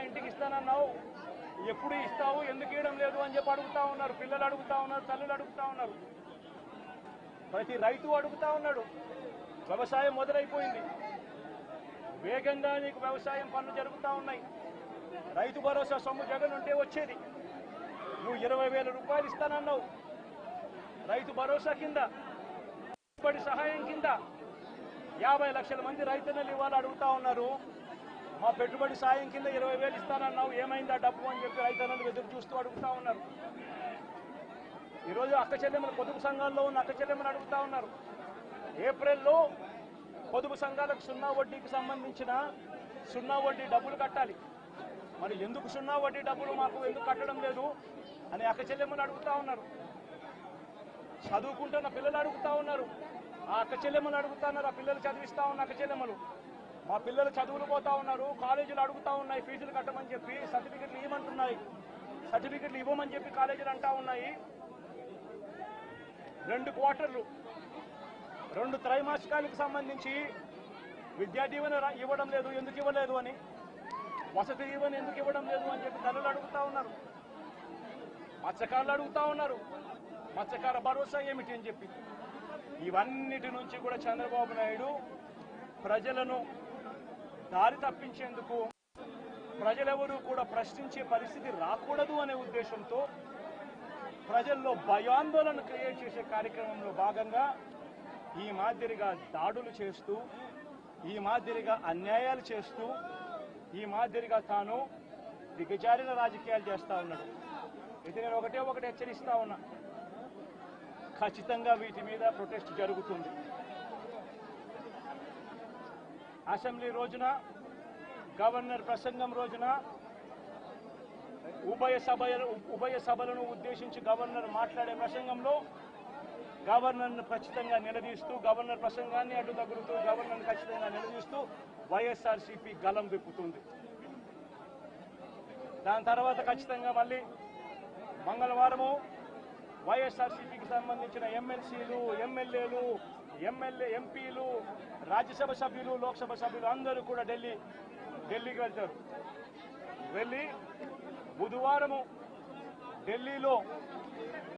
ఇంటికి ఇస్తానన్నావు, ఎప్పుడు ఇస్తావు, ఎందుకు ఇవ్వడం లేదు అని చెప్పి అడుగుతా ఉన్నారు. పిల్లలు అడుగుతా ఉన్నారు, తల్లులు అడుగుతా ఉన్నారు, ప్రతి రైతు అడుగుతా ఉన్నాడు. వ్యవసాయం మొదలైపోయింది, వేగంగా నీకు వ్యవసాయం పనులు జరుగుతూ ఉన్నాయి. రైతు భరోసా సొమ్ము జగన్ ఉంటే వచ్చేది. నువ్వు 20,000 రూపాయలు ఇస్తానన్నావు. రైతు భరోసా కింద, పెట్టుబడి సహాయం కింద 50 లక్షల మంది రైతన్నలు ఇవాళ అడుగుతా ఉన్నారు. మా పెట్టుబడి సాయం కింద 20,000 ఇస్తానన్నావు, ఏమైందా డబ్బు అని చెప్పి రైతన్నలు ఎదురు చూస్తూ అడుగుతా ఉన్నారు. ఈరోజు అక్క చెల్లెమ్మలు, పొదుపు సంఘాల్లో ఉన్న అక్క చెల్లెమ్మలు అడుగుతా ఉన్నారు. ఏప్రిల్లో పొదుపు సంఘాలకు 0 వడ్డీకి సంబంధించిన 0 వడ్డీ డబ్బులు కట్టాలి. మరి ఎందుకు 0 వడ్డీ డబ్బులు మాకు ఎందుకు కట్టడం లేదు అని అక్క చెల్లెమ్మలు అడుగుతా ఉన్నారు. చదువుకుంటున్న పిల్లలు అడుగుతా ఉన్నారు. ఆ అక్క చెల్లెమ్మలు అడుగుతా ఉన్నారు. ఆ పిల్లలు చదివిస్తా ఉన్న అక్క చెల్లెమ్మలు, మా పిల్లలు చదువులు పోతా ఉన్నారు, కాలేజీలు అడుగుతా ఉన్నాయి ఫీజులు కట్టమని చెప్పి, సర్టిఫికెట్లు ఇవ్వమంటున్నాయి, సర్టిఫికెట్లు ఇవ్వమని చెప్పి కాలేజీలు అంటా ఉన్నాయి. 2 క్వార్టర్లు, 2 త్రైమాసికాలకు సంబంధించి విద్యా దీవెన ఇవ్వడం లేదు, ఎందుకు ఇవ్వలేదు అని, వసతి దీవెన ఎందుకు ఇవ్వడం లేదు అని చెప్పి తల్లులు అడుగుతా ఉన్నారు. మత్స్యకారులు అడుగుతా ఉన్నారు, మత్స్యకార భరోసా ఏమిటి అని చెప్పి. ఇవన్నిటి నుంచి కూడా చంద్రబాబు నాయుడు ప్రజలను దారి తప్పించేందుకు, ప్రజలెవరూ కూడా ప్రశ్నించే పరిస్థితి రాకూడదు అనే ఉద్దేశంతో ప్రజల్లో భయాందోళన క్రియేట్ చేసే కార్యక్రమంలో భాగంగా ఈ మాదిరిగా దాడులు చేస్తూ, ఈ మాదిరిగా అన్యాయాలు చేస్తూ, ఈ మాదిరిగా తాను దిగజారిన రాజకీయాలు చేస్తూ ఉన్నాడు. ఇది నేను ఒకటి హెచ్చరిస్తా ఉన్నా, ఖచ్చితంగా వీటి మీద ప్రొటెస్ట్ జరుగుతుంది. అసెంబ్లీ రోజున, గవర్నర్ ప్రసంగం రోజున ఉభయ సభలను ఉద్దేశించి గవర్నర్ మాట్లాడే ప్రసంగంలో గవర్నర్ను ఖచ్చితంగా నిలదీస్తూ, గవర్నర్ ప్రసంగాన్ని అడ్డు తగులుతూ, గవర్నర్ను ఖచ్చితంగా నిలదీస్తూ వైఎస్ఆర్సీపీ గలం విప్పుతుంది. దాని తర్వాత ఖచ్చితంగా మళ్ళీ మంగళవారము వైఎస్ఆర్సీపీకి సంబంధించిన ఎమ్మెల్సీలు, ఎమ్మెల్యేలు, ఎంపీలు, రాజ్యసభ సభ్యులు, లోక్సభ సభ్యులు అందరూ కూడా ఢిల్లీకి వెళ్తారు. వెళ్ళి బుధవారము ఢిల్లీలో